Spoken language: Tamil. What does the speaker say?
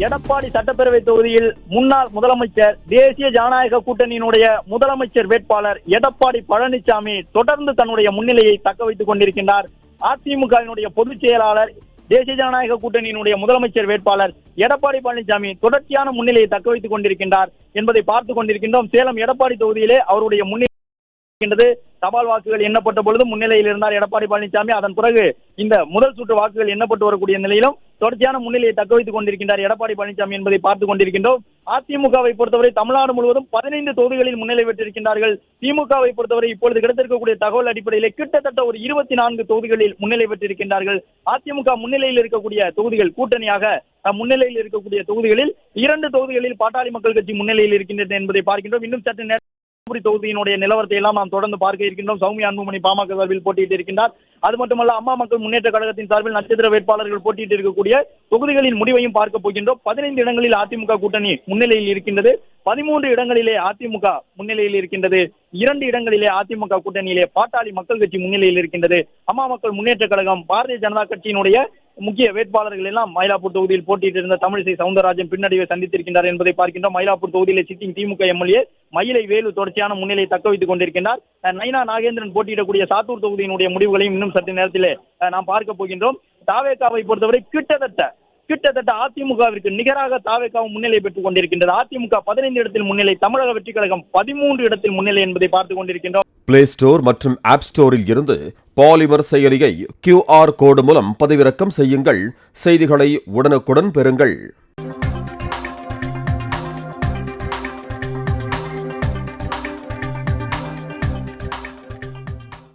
எடப்பாடி சட்டப்பேரவை தொகுதியில் முன்னாள் முதலமைச்சர் தேசிய ஜனநாயக கூட்டணியினுடைய முதலமைச்சர் வேட்பாளர் எடப்பாடி பழனிசாமி தொடர்ந்து தன்னுடைய முன்னிலையை தக்க வைத்துக் கொண்டிருக்கின்றார். அதிமுகவினுடைய பொதுச் செயலாளர் தேசிய ஜனநாயக கூட்டணியினுடைய முதலமைச்சர் வேட்பாளர் எடப்பாடி பழனிசாமி தொடர்ச்சியான முன்னிலையை தக்க வைத்துக் கொண்டிருக்கின்றார் என்பதை பார்த்துக் கொண்டிருக்கின்றோம். சேலம் எடப்பாடி தொகுதியிலே அவருடைய முன்னிலை தபால் வாக்குகள் எண்ணப்பட்ட பொழுது முன்னிலையில் இருந்தார் எடப்பாடி பழனிசாமி. அதன் பிறகு இந்த முதல் சுற்று வாக்குகள் எண்ணப்பட்டு வரக்கூடிய நிலையிலும் தொடர்ச்சியான முன்னிலையை தக்க வைத்துக் கொண்டிருக்கின்றார் எடப்பாடி பழனிசாமி என்பதை பார்த்துக் கொண்டிருக்கின்றோம். அதிமுகவை பொறுத்தவரை தமிழ்நாடு முழுவதும் 15 தொகுதிகளில் முன்னிலை பெற்றிருக்கின்றார்கள். திமுகவை பொறுத்தவரை இப்பொழுது கிடைத்திருக்கக்கூடிய தகவல் அடிப்படையில் கிட்டத்தட்ட ஒரு 24 தொகுதிகளில் முன்னிலை பெற்றிருக்கின்றார்கள். அதிமுக முன்னிலையில் இருக்கக்கூடிய தொகுதிகள் கூட்டணியாக முன்னிலையில் இருக்கக்கூடிய தொகுதிகளில் 2 தொகுதிகளில் பாட்டாளி மக்கள் கட்சி முன்னிலையில் இருக்கின்றது என்பதை பார்க்கின்றோம். இன்னும் சற்று தொகுதியினுடைய நிலவரத்தை எல்லாம் நாம் தொடர்ந்து பார்க்க இருக்கின்றோம். சௌமியா அன்புமணி பாமக சார்பில் போட்டியிட்டு இருக்கின்றார். அது மட்டுமல்ல, அம்மா மக்கள் முன்னேற்ற கழகத்தின் சார்பில் நட்சத்திர வேட்பாளர்கள் போட்டியிட்டு இருக்கக்கூடிய தொகுதிகளின் முடிவையும் பார்க்க போகின்றோம். 15 இடங்களில் அதிமுக கூட்டணி முன்னிலையில் இருக்கின்றது. 13 இடங்களிலே அதிமுக முன்னிலையில் இருக்கின்றது. 2 இடங்களிலே அதிமுக கூட்டணியிலே பாட்டாளி மக்கள் கட்சி முன்னிலையில் இருக்கின்றது. அம்மா மக்கள் முன்னேற்ற கழகம், பாரதிய ஜனதா கட்சியினுடைய முக்கிய வேட்பாளர்கள் எல்லாம் மயிலாப்பூர் தொகுதியில் போட்டியிட்டு இருந்த தமிழிசை சவுந்தரராஜன் பின்னடைவை சந்தித்திருக்கின்றார் என்பதை பார்க்கின்றோம். மயிலாப்பூர் தொகுதியிலே சிட்டிங் திமுக எம்எல்ஏ மயிலை வேலு தொடர்ச்சியான முன்னிலையை தக்க வைத்துக் கொண்டிருக்கின்றார். நைனா நாகேந்திரன் போட்டியிடக்கூடிய சாத்தூர் தொகுதியினுடைய முடிவுகளையும் இன்னும் சற்று நேரத்திலே நாம் பார்க்க போகின்றோம். தாவேகாவை பொறுத்தவரை கிட்டத்தட்ட அதிமுகவிற்கு நிகராக தாவேகாவும் முன்னிலை பெற்றுக் கொண்டிருக்கின்றது. அதிமுக 15 இடத்தில் முன்னிலை, தமிழக வெற்றி கழகம் 13 இடத்தில் முன்னிலை என்பதை பார்த்துக் கொண்டிருக்கின்றோம். பிளே ஸ்டோர் மற்றும் ஆப் ஸ்டோரில் இருந்து பாலிமர் செயலியை QR கோடு மூலம் பதிவிறக்கம் செய்யுங்கள். செய்திகளை உடனுக்குடன் பெறுங்கள்.